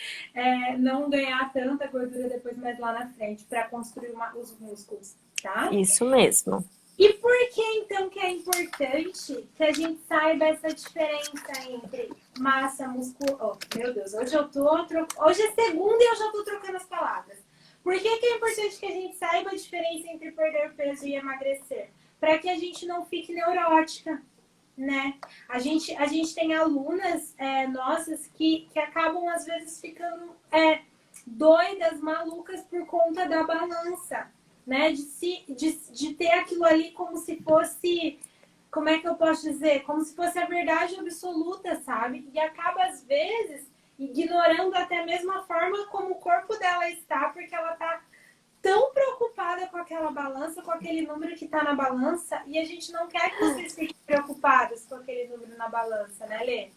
não ganhar tanta gordura depois mais lá na frente, para construir os músculos, tá? Isso mesmo. E por que então que é importante que a gente saiba essa diferença entre massa muscular... Oh, meu Deus, hoje é segunda e eu já tô trocando as palavras. Por que é importante que a gente saiba a diferença entre perder peso e emagrecer? Para que a gente não fique neurótica, né? A gente tem alunas nossas que acabam às vezes ficando doidas, malucas por conta da balança, né? De ter aquilo ali como se fosse, como é que eu posso dizer? Como se fosse a verdade absoluta, sabe? E acaba, às vezes, ignorando até mesmo a forma como o corpo dela está, porque ela tá tão preocupada com aquela balança, com aquele número que tá na balança, e a gente não quer que vocês fiquem preocupados com aquele número na balança, né, Lê?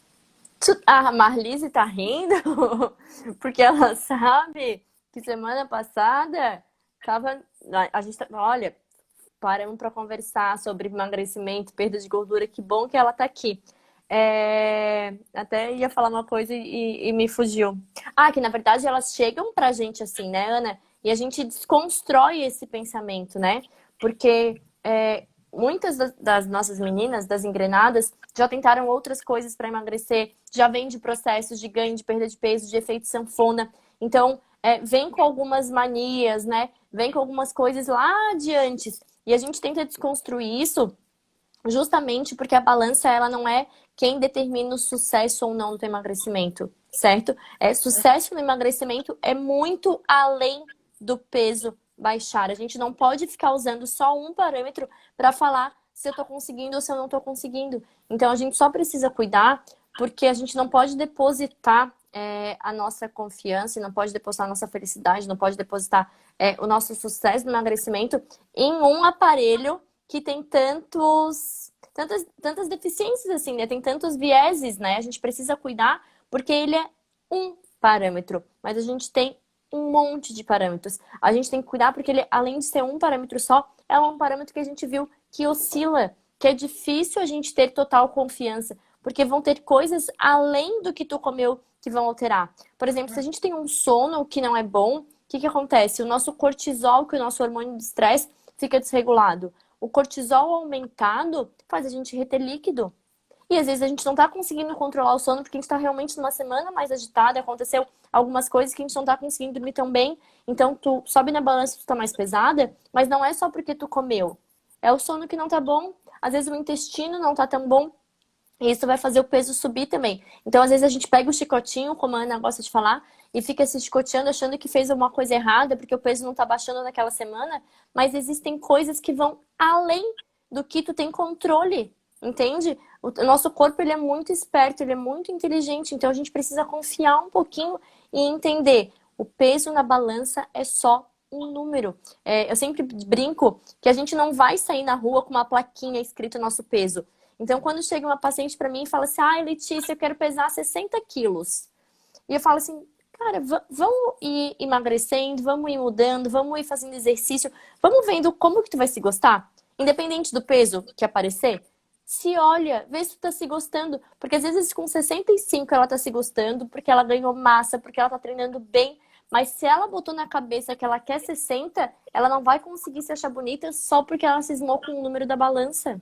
A Marlise tá rindo porque ela sabe que semana passada tava. A gente olha, paramos para conversar sobre emagrecimento, perda de gordura. Que bom que ela tá aqui. Até ia falar uma coisa e me fugiu. Que na verdade elas chegam pra gente assim, né, Ana? E a gente desconstrói esse pensamento, né? Porque muitas das nossas meninas, das engrenadas, já tentaram outras coisas para emagrecer, já vem de processos de ganho, de perda de peso, de efeito sanfona. Então, vem com algumas manias, né? Vem com algumas coisas lá de antes. E a gente tenta desconstruir isso justamente porque a balança, ela não é quem determina o sucesso ou não do emagrecimento, certo? Sucesso no emagrecimento é muito além do peso baixar. A gente não pode ficar usando só um parâmetro para falar se eu tô conseguindo ou se eu não tô conseguindo. Então, a gente só precisa cuidar porque a gente não pode depositar a nossa confiança, não pode depositar a nossa felicidade, não pode depositar o nosso sucesso no emagrecimento em um aparelho que tem tantas deficiências assim, né? Tem tantos vieses, né? A gente precisa cuidar porque ele é um parâmetro, mas a gente tem um monte de parâmetros. A gente tem que cuidar porque ele, além de ser um parâmetro só, é um parâmetro que a gente viu que oscila, que é difícil a gente ter total confiança, porque vão ter coisas além do que tu comeu que vão alterar. Por exemplo, se a gente tem um sono que não é bom, o que acontece? O nosso cortisol, que é o nosso hormônio de estresse, fica desregulado. O cortisol aumentado faz a gente reter líquido. E às vezes a gente não tá conseguindo controlar o sono porque a gente tá realmente numa semana mais agitada, aconteceu algumas coisas que a gente não tá conseguindo dormir tão bem. Então tu sobe na balança, tu tá mais pesada, mas não é só porque tu comeu. É o sono que não tá bom, às vezes o intestino não tá tão bom. E isso vai fazer o peso subir também. Então, às vezes, a gente pega o chicotinho, como a Ana gosta de falar, e fica se chicoteando achando que fez alguma coisa errada, porque o peso não tá baixando naquela semana. Mas existem coisas que vão além do que tu tem controle, entende? O nosso corpo, ele é muito esperto, ele é muito inteligente. Então, a gente precisa confiar um pouquinho e entender. O peso na balança é só um número. Eu sempre brinco que a gente não vai sair na rua com uma plaquinha escrito nosso peso. Então, quando chega uma paciente para mim e fala assim, Letícia, eu quero pesar 60 quilos. E eu falo assim, cara, vamos ir emagrecendo, vamos ir mudando, vamos ir fazendo exercício, vamos vendo como que tu vai se gostar, independente do peso que aparecer. Se olha, vê se tu tá se gostando, porque às vezes com 65 ela tá se gostando, porque ela ganhou massa, porque ela tá treinando bem, mas se ela botou na cabeça que ela quer 60, ela não vai conseguir se achar bonita só porque ela cismou com o número da balança.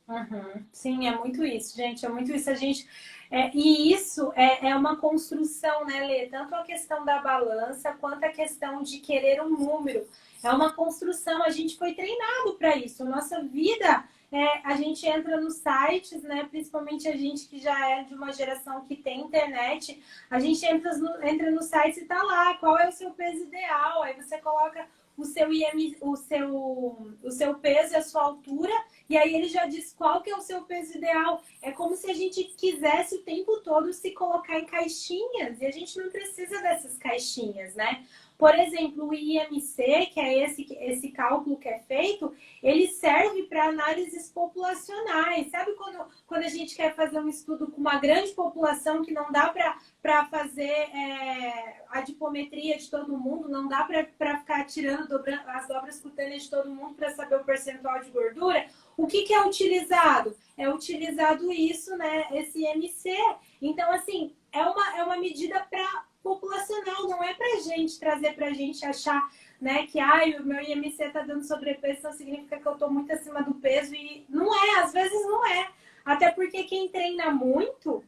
Uhum. Sim, é muito isso, gente. É muito isso. E isso é uma construção, né, Lê? Tanto a questão da balança quanto a questão de querer um número. É uma construção. A gente foi treinado para isso. Nossa vida, a gente entra nos sites, né? Principalmente a gente que já é de uma geração que tem internet. A gente entra no site e tá lá. Qual é o seu peso ideal? Aí você coloca o seu o seu peso e a sua altura, e aí ele já diz qual que é o seu peso ideal. É como se a gente quisesse o tempo todo se colocar em caixinhas, e a gente não precisa dessas caixinhas, né? Por exemplo, o IMC, que é esse cálculo que é feito, ele serve para análises populacionais. Sabe quando a gente quer fazer um estudo com uma grande população que não dá para fazer a adipometria de todo mundo, não dá para ficar tirando as dobras cutâneas de todo mundo para saber o percentual de gordura? O que é utilizado? É utilizado isso, né? Esse IMC. Então, assim, é uma medida para populacional, não é pra gente trazer pra gente achar, né? Que ai, o meu IMC tá dando sobrepeso, então significa que eu tô muito acima do peso. E não é, às vezes não é. Até porque quem treina muito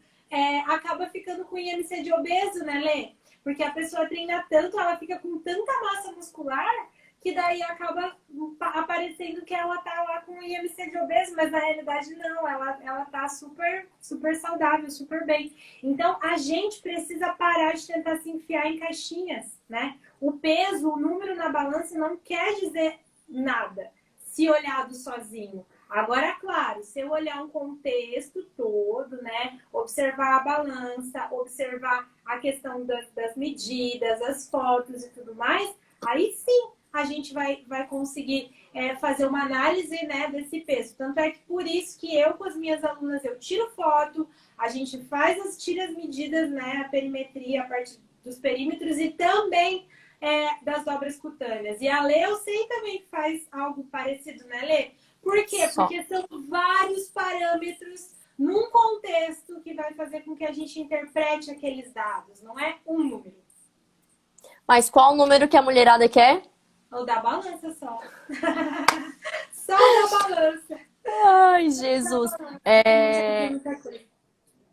acaba ficando com IMC de obeso, né, Lê? Porque a pessoa treina tanto, ela fica com tanta massa muscular que daí acaba aparecendo que ela tá lá com IMC de obeso, mas na realidade não, ela tá super, super saudável, super bem. Então, a gente precisa parar de tentar se enfiar em caixinhas, né? O peso, o número na balança não quer dizer nada, se olhado sozinho. Agora, claro, se eu olhar um contexto todo, né? Observar a balança, observar a questão das medidas, as fotos e tudo mais, aí sim a gente vai conseguir fazer uma análise, né, desse peso. Tanto é que por isso que eu com as minhas alunas, eu tiro foto, a gente tira as medidas, né, a perimetria, a parte dos perímetros e também das dobras cutâneas. E a Lê, eu sei também que faz algo parecido, né, Lê? Por quê? Só. Porque são vários parâmetros num contexto que vai fazer com que a gente interprete aqueles dados, não é um número. Mas qual o número que a mulherada quer? Ou da balança só. Só da balança. Ai, Jesus.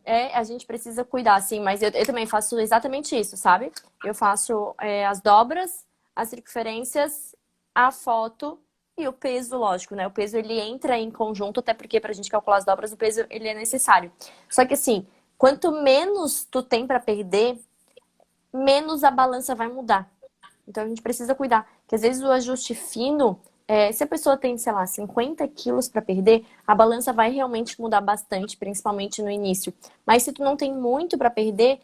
A gente precisa cuidar, sim, mas eu também faço exatamente isso, sabe? Eu faço as dobras, as circunferências, a foto e o peso, lógico, né? O peso, ele entra em conjunto, até porque pra gente calcular as dobras, o peso, ele é necessário. Só que assim, quanto menos tu tem pra perder, menos a balança vai mudar. Então a gente precisa cuidar. Que às vezes o ajuste fino, se a pessoa tem, sei lá, 50 quilos para perder, a balança vai realmente mudar bastante, principalmente no início. Mas se tu não tem muito para perder,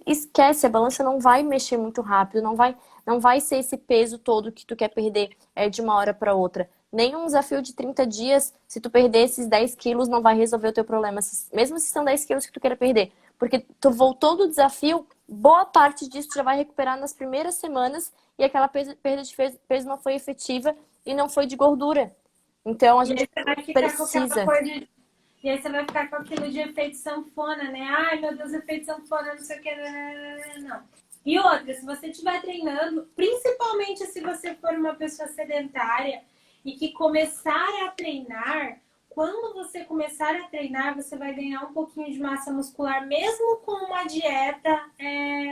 esquece, a balança não vai mexer muito rápido, não vai ser esse peso todo que tu quer perder de uma hora para outra. Nem um desafio de 30 dias, se tu perder esses 10 quilos, não vai resolver o teu problema, mesmo se são 10 quilos que tu queira perder. Porque tu voltou do desafio, boa parte disso tu já vai recuperar nas primeiras semanas e aquela perda de peso não foi efetiva e não foi de gordura. Então a gente precisa. E aí você vai ficar com aquilo de efeito sanfona, né? Ai, meu Deus, efeito sanfona, não sei o que. Não. E outra, se você estiver treinando, principalmente se você for uma pessoa sedentária e que começar a treinar, quando você começar a treinar, você vai ganhar um pouquinho de massa muscular, mesmo com uma dieta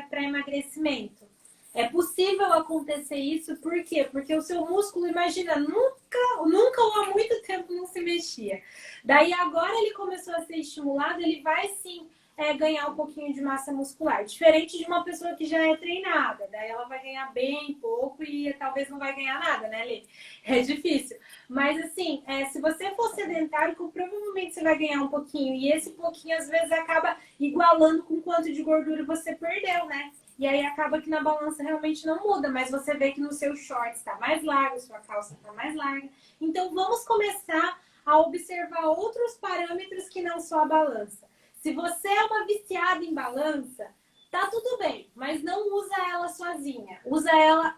para emagrecimento. É possível acontecer isso, por quê? Porque o seu músculo, imagina, nunca ou há muito tempo não se mexia. Daí agora ele começou a ser estimulado, ele vai sim ganhar um pouquinho de massa muscular. Diferente de uma pessoa que já é treinada. Daí ela vai ganhar bem pouco e talvez não vai ganhar nada, né, Lê? É difícil. Mas assim, se você for sedentário, provavelmente você vai ganhar um pouquinho. E esse pouquinho, às vezes, acaba igualando com quanto de gordura você perdeu, né? E aí acaba que na balança realmente não muda, mas você vê que no seu short está mais largo, sua calça está mais larga. Então vamos começar a observar outros parâmetros que não só a balança. Se você é uma viciada em balança, tá tudo bem, mas não usa ela sozinha. Usa ela,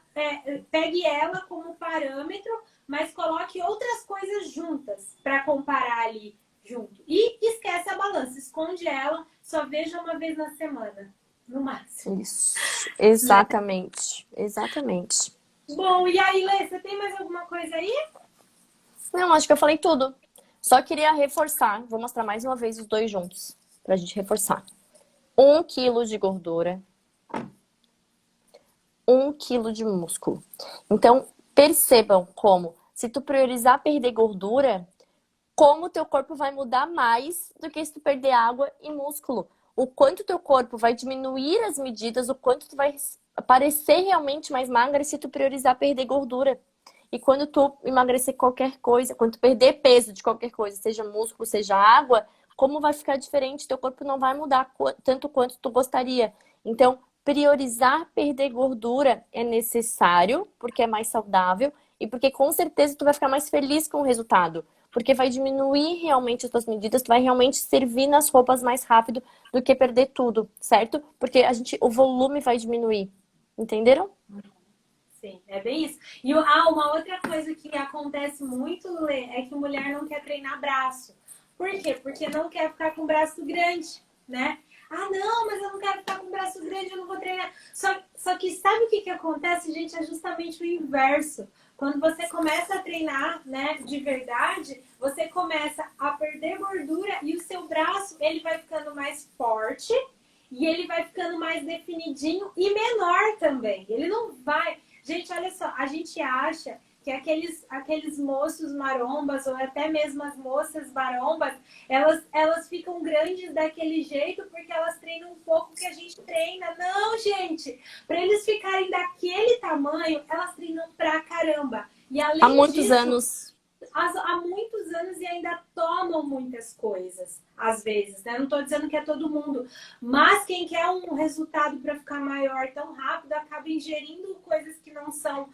pegue ela como parâmetro, mas coloque outras coisas juntas para comparar ali junto. E esquece a balança, esconde ela, só veja uma vez na semana. No máximo. Isso. Exatamente. Exatamente. Bom, e aí, Lê, você tem mais alguma coisa aí? Não, acho que eu falei tudo. Só queria reforçar. Vou mostrar mais uma vez os dois juntos. Pra gente reforçar. 1 quilo de gordura. 1 quilo de músculo. Então, percebam como, se tu priorizar perder gordura, como o teu corpo vai mudar mais do que se tu perder água e músculo. O quanto teu corpo vai diminuir as medidas, o quanto tu vai parecer realmente mais magra se tu priorizar perder gordura. E quando tu emagrecer qualquer coisa, quando tu perder peso de qualquer coisa, seja músculo, seja água, como vai ficar diferente? Teu corpo não vai mudar tanto quanto tu gostaria. Então, priorizar perder gordura é necessário, porque é mais saudável e porque com certeza tu vai ficar mais feliz com o resultado. Porque vai diminuir realmente as tuas medidas, tu vai realmente servir nas roupas mais rápido do que perder tudo, certo? Porque o volume vai diminuir. Entenderam? Sim, é bem isso. E uma outra coisa que acontece muito, Lê, é que mulher não quer treinar braço. Por quê? Porque não quer ficar com o braço grande, né? Ah, não, mas eu não quero ficar com o braço grande, eu não vou treinar. Só que sabe o que que acontece, gente? É justamente o inverso. Quando você começa a treinar, né, de verdade, você começa a perder gordura e o seu braço, ele vai ficando mais forte e ele vai ficando mais definidinho e menor também. Ele não vai... Gente, olha só, a gente acha que aqueles moços marombas ou até mesmo as moças marombas, elas ficam grandes daquele jeito porque elas treinam um pouco que a gente treina. Não, gente! Para eles ficarem daquele tamanho, elas treinam pra caramba. E Há além muitos disso, anos. há muitos anos e ainda tomam muitas coisas, às vezes, né? Não estou dizendo que é todo mundo, mas quem quer um resultado para ficar maior tão rápido acaba ingerindo coisas que não são,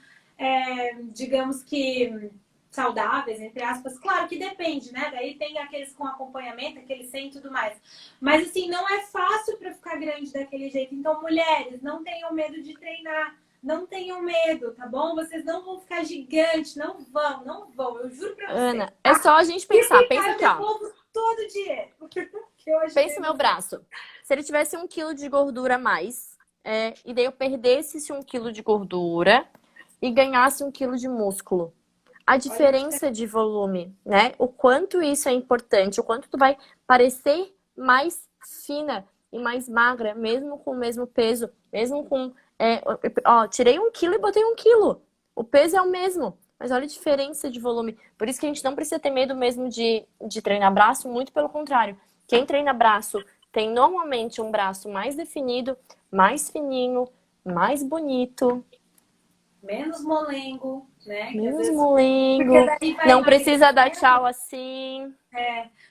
digamos que saudáveis, entre aspas. Claro que depende, né? Daí tem aqueles com acompanhamento, aqueles sem e tudo mais. Mas assim, não é fácil para ficar grande daquele jeito. Então, mulheres, não tenham medo de treinar. Não tenham medo, tá bom? Vocês não vão ficar gigantes, não vão, não vão, eu juro pra vocês. Ana, é só a gente E pensar. ficar Pensa eu aqui, ó. devolvo todo o dinheiro. Que eu ajudei Pensa meu você. braço. Se ele tivesse 1 quilo de gordura a mais, e daí eu perdesse esse 1 quilo de gordura e ganhasse 1 quilo de músculo. A Olha, diferença de volume, né? O quanto isso é importante, o quanto tu vai parecer mais fina e mais magra, mesmo com o mesmo peso, mesmo com... tirei 1 quilo e botei 1 quilo. O peso é o mesmo, mas olha a diferença de volume. Por isso que a gente não precisa ter medo mesmo de treinar braço, muito pelo contrário. Quem treina braço tem normalmente um braço mais definido, mais fininho, mais bonito. menos molengo, né? Que às Menos vezes. Porque molengo, daí vai não precisa dar emagrecendo. tchau assim.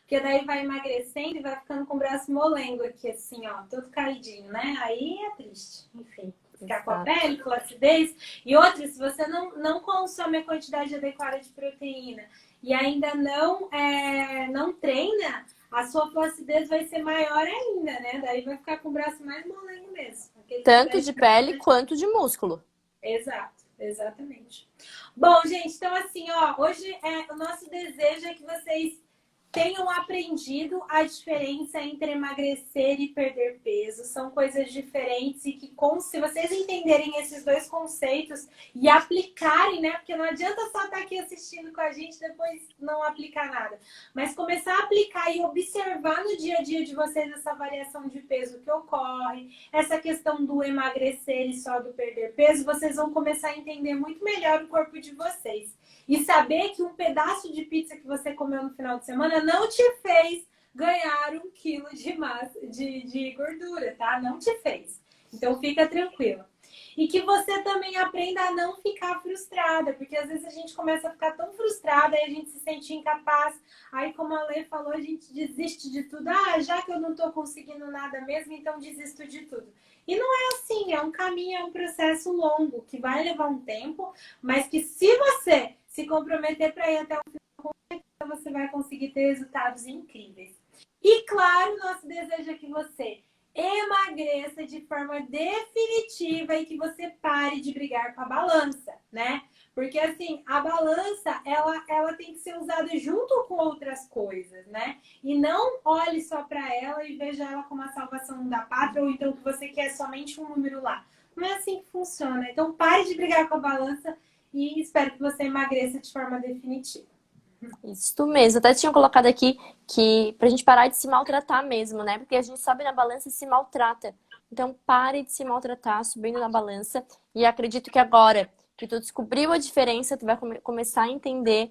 Porque daí vai emagrecendo e vai ficando com o braço molengo aqui, assim, ó, todo caidinho, né? Aí é triste, enfim. Ficar com a Exato. pele, flacidez. E outra, se você não consome a quantidade adequada de proteína e ainda não treina, a sua flacidez vai ser maior ainda, né? Daí vai ficar com o braço mais molengo mesmo. Aquele que Tanto tiver de de pele bastante. quanto de músculo. Exato, exatamente. Bom, gente, então assim, ó, hoje o nosso desejo é que vocês tenham aprendido a diferença entre emagrecer e perder peso. São coisas diferentes e que, se vocês entenderem esses dois conceitos e aplicarem, né? Porque não adianta só estar aqui assistindo com a gente e depois não aplicar nada. Mas começar a aplicar e observar no dia a dia de vocês essa variação de peso que ocorre, essa questão do emagrecer e só do perder peso, vocês vão começar a entender muito melhor o corpo de vocês. E saber que um pedaço de pizza que você comeu no final de semana não te fez ganhar 1 quilo de massa, de gordura, tá? Não te fez. Então fica tranquila. E que você também aprenda a não ficar frustrada, porque às vezes a gente começa a ficar tão frustrada e a gente se sente incapaz. Aí, como a Lê falou, a gente desiste de tudo. Ah, já que eu não tô conseguindo nada mesmo, então desisto de tudo. E não é assim, é um caminho, é um processo longo, que vai levar um tempo, mas que se você se comprometer para ir até o final, você vai conseguir ter resultados incríveis. E claro, nosso desejo é que você emagreça de forma definitiva e que você pare de brigar com a balança, né? Porque assim, a balança, ela tem que ser usada junto com outras coisas, né? E não olhe só para ela e veja ela como a salvação da pátria ou então que você quer somente um número lá. Não é assim que funciona. Então pare de brigar com a balança e espero que você emagreça de forma definitiva. Isso mesmo. Até tinha colocado aqui que pra gente parar de se maltratar mesmo, né? Porque a gente sobe na balança e se maltrata. Então pare de se maltratar subindo na balança. E acredito que agora que tu descobriu a diferença, tu vai começar a entender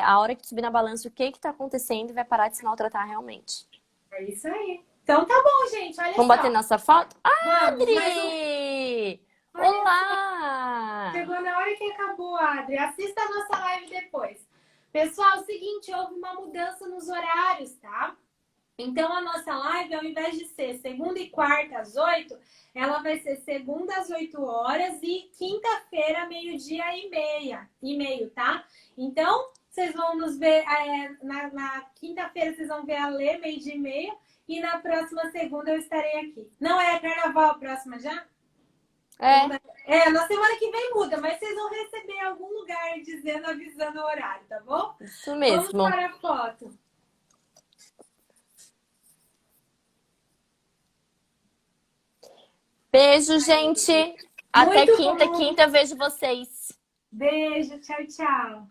a hora que tu subir na balança o que que tá acontecendo e vai parar de se maltratar realmente. É isso aí. Então tá bom, gente. Olha Vamos bater só. nossa foto? Vamos, mais um. Adri! Olha, Olá! chegou na hora que acabou, Adri. Assista a nossa live depois. Pessoal, é o seguinte, houve uma mudança nos horários, tá? Então, a nossa live, ao invés de ser segunda e quarta às 8, ela vai ser segunda às 8 horas e quinta-feira, meio-dia e meio, tá? Então, vocês vão nos ver, na quinta-feira vocês vão ver a Lê, meio-dia e meio, e na próxima segunda eu estarei aqui. Não é carnaval a próxima já? É, Na semana que vem muda, mas vocês vão receber em algum lugar dizendo, avisando o horário, tá bom? isso Vamos mesmo. para a foto. Beijo, gente. Até Muito quinta. bom. Quinta eu vejo vocês. Beijo, tchau, tchau.